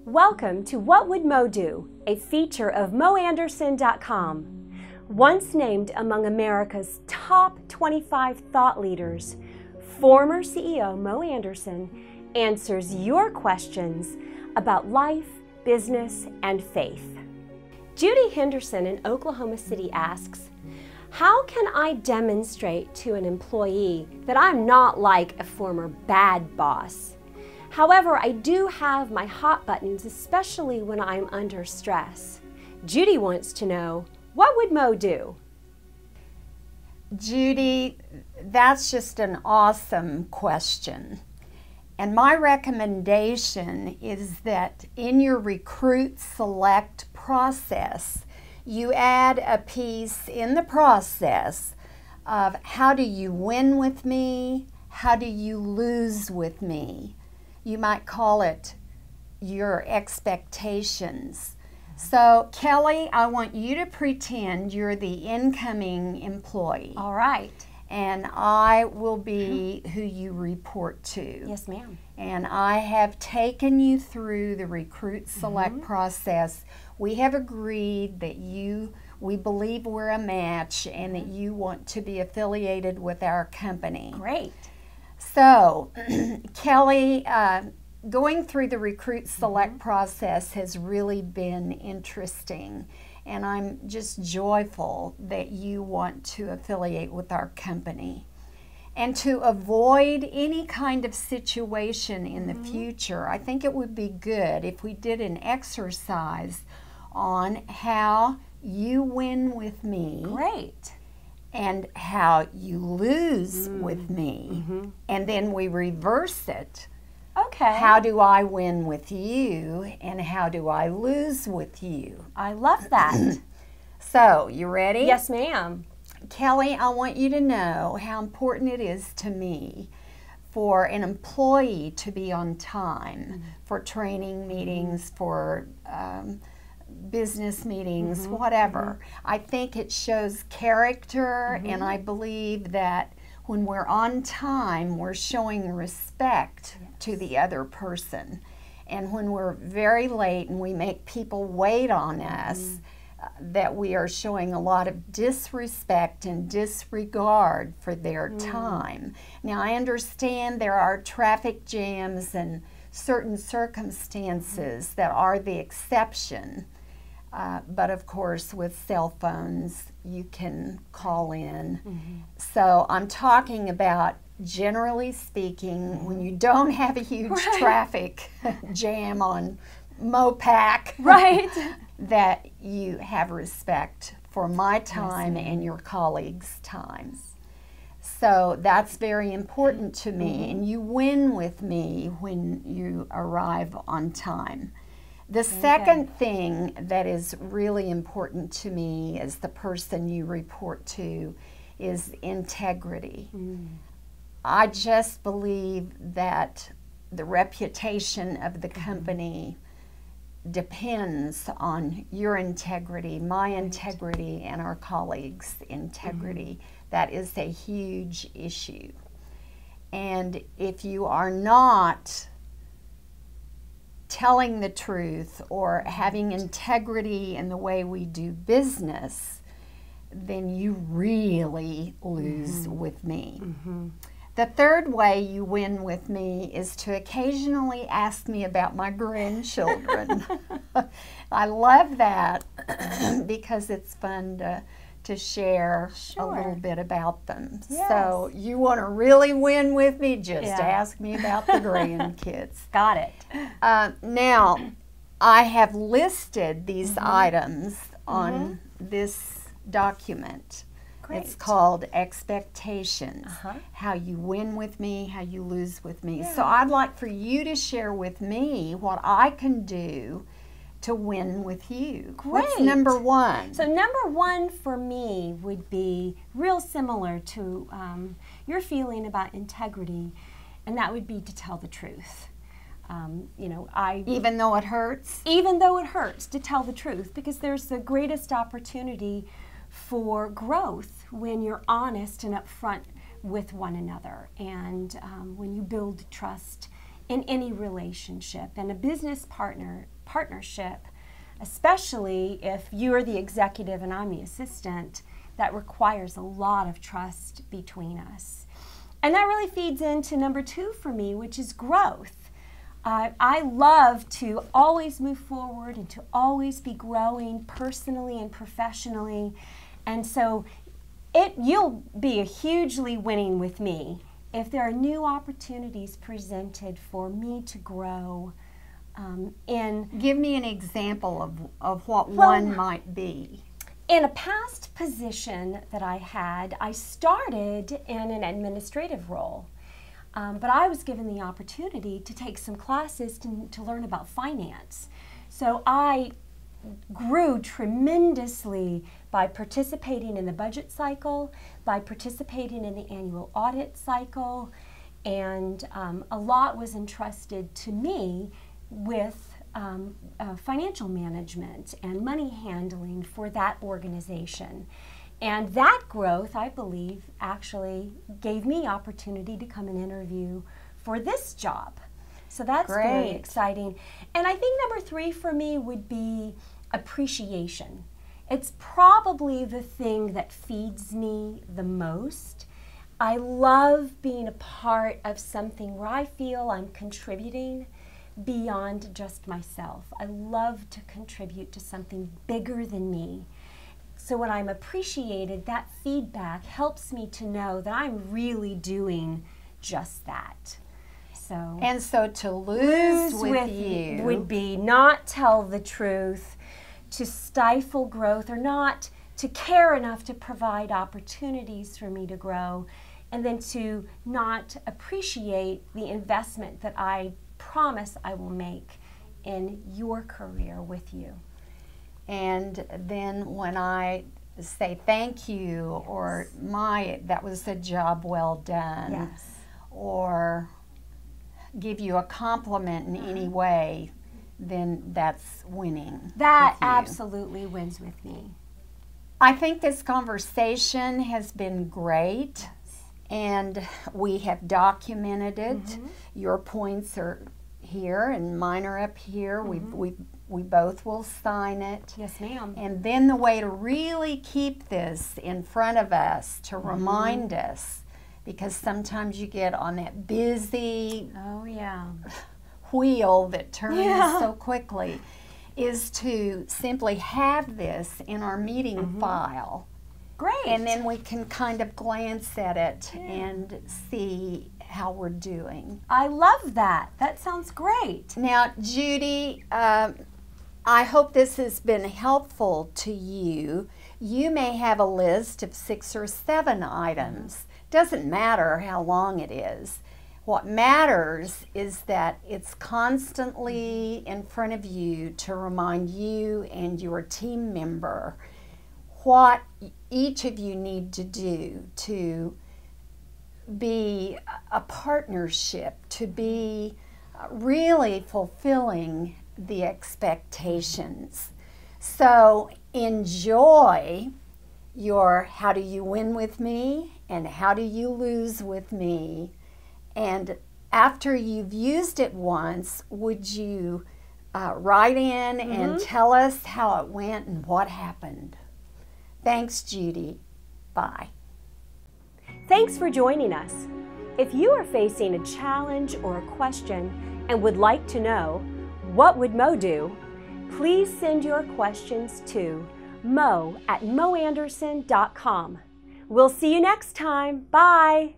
Welcome to What Would Mo Do, a feature of moanderson.com. Once named among America's top 25 thought leaders, former CEO Mo Anderson answers your questions about life, business, and faith. Judy Henderson in Oklahoma City asks, how can I demonstrate to an employee that I'm not like a former bad boss? However, I do have my hot buttons, especially when I'm under stress. Judy wants to know, what would Mo do? Judy, that's just an awesome question. And my recommendation is that in your recruit select process, you add a piece in the process of how do you win with me, how do you lose with me. You might call it your expectations. So, Kelly, I want you to pretend you're the incoming employee. All right. And I will be who you report to. Yes, ma'am. And I have taken you through the recruit select process. We have agreed that we believe we're a match and that you want to be affiliated with our company. Great. So, Kelly, going through the recruit select process has really been interesting, and I'm just joyful that you want to affiliate with our company. And to avoid any kind of situation in the future, I think it would be good if we did an exercise on how you win with me. Great. And how you lose with me, and then we reverse it. Okay. How do I win with you, and how do I lose with you? I love that. So, you ready? Yes, ma'am. Kelly, I want you to know how important it is to me for an employee to be on time for training meetings, for business meetings, whatever. I think it shows character, and I believe that when we're on time, we're showing respect to the other person. And when we're very late and we make people wait on us, that we are showing a lot of disrespect and disregard for their time. Now, I understand there are traffic jams and certain circumstances that are the exception. But of course, with cell phones, you can call in. So I'm talking about, generally speaking, when you don't have a huge traffic jam on Mopac, that you have respect for my time and your colleagues' times. So that's very important to me, and you win with me when you arrive on time. The second thing that is really important to me as the person you report to is integrity. I just believe that the reputation of the company depends on your integrity, my integrity, and our colleagues' integrity. That is a huge issue. And if you are not telling the truth or having integrity in the way we do business, then you really lose with me. The third way you win with me is to occasionally ask me about my grandchildren. I love that because it's fun to share a little bit about them. So you want to really win with me, just ask me about the grandkids. Got it. Now, I have listed these items on this document. Great. It's called expectations. How you win with me, how you lose with me. So I'd like for you to share with me what I can do to win with you. Great. What's number one? So number one for me would be real similar to your feeling about integrity, and that would be to tell the truth. Even though it hurts? Even though it hurts, to tell the truth, because there's the greatest opportunity for growth when you're honest and upfront with one another, and when you build trust in any relationship. And a business partnership, especially if you're the executive and I'm the assistant. That requires a lot of trust between us. And that really feeds into number 2 for me, which is growth. I love to always move forward and to always be growing personally and professionally. And so you'll be hugely winning with me if there are new opportunities presented for me to grow. Give me an example of what one might be. In a past position that I had, I started in an administrative role, but I was given the opportunity to take some classes to learn about finance. So I grew tremendously by participating in the budget cycle, by participating in the annual audit cycle, and a lot was entrusted to me with financial management and money handling for that organization. And that growth, I believe, actually gave me opportunity to come and interview for this job. So that's very exciting. And I think number 3 for me would be appreciation. It's probably the thing that feeds me the most. I love being a part of something where I feel I'm contributing beyond just myself. I love to contribute to something bigger than me. So when I'm appreciated, that feedback helps me to know that I'm really doing just that. And so to lose with you would be not tell the truth, to stifle growth, or not to care enough to provide opportunities for me to grow, and then to not appreciate the investment that I promise I will make in your career with you. And then when I say thank you, or that was a job well done, or give you a compliment in any way, then that's winning. That absolutely wins with me. I think this conversation has been great. And we have documented it. Your points are here and mine are up here. We both will sign it. Yes, ma'am. And then the way to really keep this in front of us, to remind us, because sometimes you get on that busy wheel that turns so quickly, is to simply have this in our meeting file. Great. And then we can kind of glance at it and see how we're doing. I love that. That sounds great. Now, Judy, I hope this has been helpful to you. You may have a list of 6 or 7 items. Doesn't matter how long it is. What matters is that it's constantly in front of you to remind you and your team member what each of you need to do to be a partnership, to be really fulfilling the expectations. So enjoy your how do you win with me and how do you lose with me. And after you've used it once, would you write in and tell us how it went and what happened? Thanks, Judy. Bye. Thanks for joining us. If you are facing a challenge or a question and would like to know, what would Mo do? Please send your questions to mo@moanderson.com. We'll see you next time. Bye.